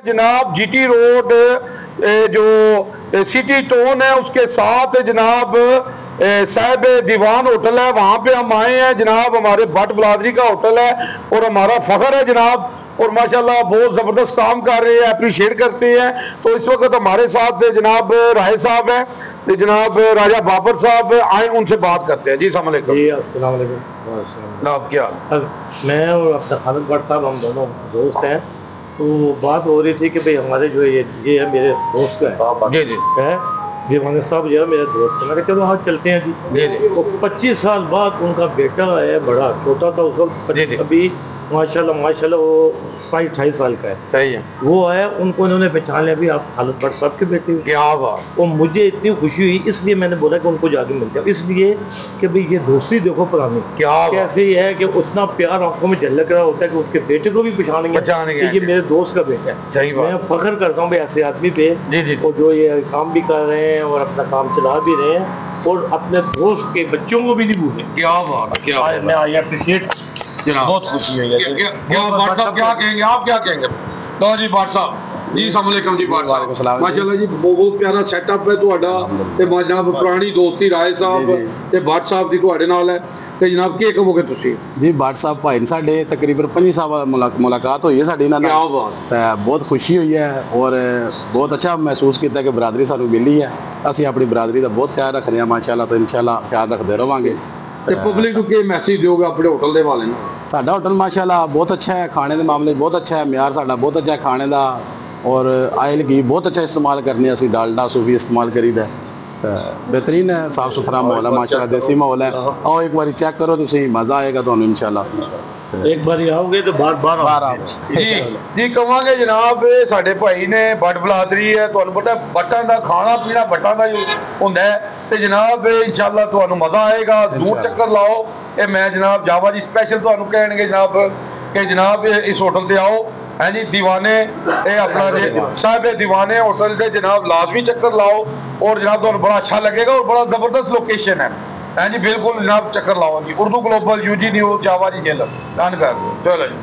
जनाब GT road जो city tone है उसके साथ जनाब साहब दीवान होटल है, वहाँ पे हम आए हैं जनाब। हमारे भट्ट बिरादरी का होटल है और हमारा फख्र है जनाब। और माशाल्लाह बहुत ज़बरदस्त काम कर रहे हैं, अप्रिशिएट करते हैं। तो इस वक्त हमारे साथ जनाब राय साहब हैं, जनाब राजा बाबर साहब आए, उनसे बात करते हैं। जी अस्सलाम वालेकुम। जी अस्सलाम वालेकुम। आप क्या? मैं और अपना खालिद भट्ट साहब हम दोनों दोस्त हैं। तो बात हो रही थी कि भाई हमारे जो ये है मेरे दोस्त का है। जी जी है दीवाने साहब जो है मेरे दोस्त है। मैं कहा चलो हाँ चलते हैं जी। जी जी। तो 25 साल बाद उनका बेटा है, बड़ा छोटा था उस वक्त, अभी माशाल्लाह माशाल्लाह वो 27-28 साल का है। सही है। वो आया, उनको इन्होंने पहचान लिया भी आप खालिद भट्ट साहब के बेटे। क्या बात। और मुझे इतनी खुशी हुई, इसलिए मैंने बोला कि उनको जाके मिल जाओ, इसलिए कि भाई ये दोस्ती देखो पुरानी क्या कैसे है कि उतना प्यार आंखों में झलक रहा होता है कि उसके बेटे को भी पहचानेंगे कि ये मेरे दोस्त का बेटा है। सही बात। मैं फख्र करता हूँ भाई ऐसे आदमी पे। जी जी। और जो ये काम भी कर रहे हैं और अपना काम चला भी रहे हैं और अपने दोस्त के बच्चों को भी नहीं भूले। क्या बात, क्या बात। मैं आई अप्रिशिएट, बहुत खुशी हुई है। क्या भट्ट साहब क्या कहेंगे, आप क्या कहेंगे? लो जी भट्ट साहब जी, अस्सलाम वालेकुम जी। भट्ट साहब माशाल्लाह जी बहुत प्यारा सेटअप है ਤੁਹਾਡਾ ਤੇ ਜਨਾਬ ਪੁਰਾਣੀ ਦੋਸਤੀ ਰਾਏ ਸਾਹਿਬ ਤੇ ਭੱਟ ਸਾਹਿਬ ਦੀ ਤੁਹਾਡੇ ਨਾਲ ਹੈ ਤੇ ਜਨਾਬ ਕੀ ਕਹੋਗੇ ਤੁਸੀਂ? ਜੀ ਭੱਟ ਸਾਹਿਬ ਭਾਈ ਨੇ ਸਾਡੇ ਤਕਰੀਬਨ 5 ਸਾਲ ਮੁਲਾਕਾਤ ਹੋਈ ਹੈ ਸਾਡੀ ਨਾਲ। क्या बात। ਤੇ ਬਹੁਤ ਖੁਸ਼ੀ ਹੋਈ ਹੈ ਔਰ ਬਹੁਤ ਅੱਛਾ ਮਹਿਸੂਸ ਕੀਤਾ ਕਿ ਬਰਾਦਰੀ ਸਾਨੂੰ ਮਿਲੀ ਹੈ। ਅਸੀਂ ਆਪਣੀ ਬਰਾਦਰੀ ਦਾ ਬਹੁਤ ਖਿਆਲ ਰੱਖਦੇ ਹਾਂ ਮਾਸ਼ਾਅੱਲਾ, ਤੇ ਇਨਸ਼ਾਅੱਲਾ ਖਿਆਲ ਰੱਖਦੇ ਰਵਾਂਗੇ। ਤੇ ਪਬਲਿਕ ਨੂੰ ਕੀ ਮੈਸੇਜ ਦਿਓਗੇ ਆਪਣੇ ਹੋਟਲ ਦੇ ਵਾਲੇ ਨੂੰ? ਸਾਡਾ ਹੋਟਲ ਮਾਸ਼ਾਅੱਲਾ ਬਹੁਤ ਅੱਛਾ ਹੈ, ਖਾਣੇ ਦੇ ਮਾਮਲੇ ਬਹੁਤ ਅੱਛਾ ਹੈ, ਮਿਆਰ ਸਾਡਾ ਬਹੁਤ ਅੱਛਾ ਹੈ ਖਾਣੇ ਦਾ। और आयल घी बहुत अच्छा इस्तेमाल करने, असी डालडा सूफी इस्तेमाल करीदा। बेहतरीन है, साफ सुथरा माहौल है माशाल्लाह, देसी माहौल है। आओ एक बार चेक करो, तुम मज़ा आएगा तुहानू इंशाल्लाह। एक बार आओगे तो बार आओ। जी जी कहांगे जनाब, साडे भाई ने भट्ट बिरादरी है, तुहानू पता भट्टां दा खाना पीना भट्टां दा ही हुंदा है ते जनाब इंशाल्लाह तुहानू मज़ा आएगा। जरूर चक्कर लाओ। ये मैं जनाब जावा जी स्पेशल तुहानू कहणगे जनाब कि जनाब इस होटल ते आओ है जी। दीवाने अपना साहब दीवाने होटल से जनाब लाजमी चक्कर लाओ और जनाब तो बड़ा अच्छा लगेगा और बड़ा ज़बरदस्त लोकेशन है जी। बिल्कुल जनाब चक्कर लाओ जी। उर्दू ग्लोबल UG न्यूज़ जावा जी जेलर डन कर दो। चलो जी।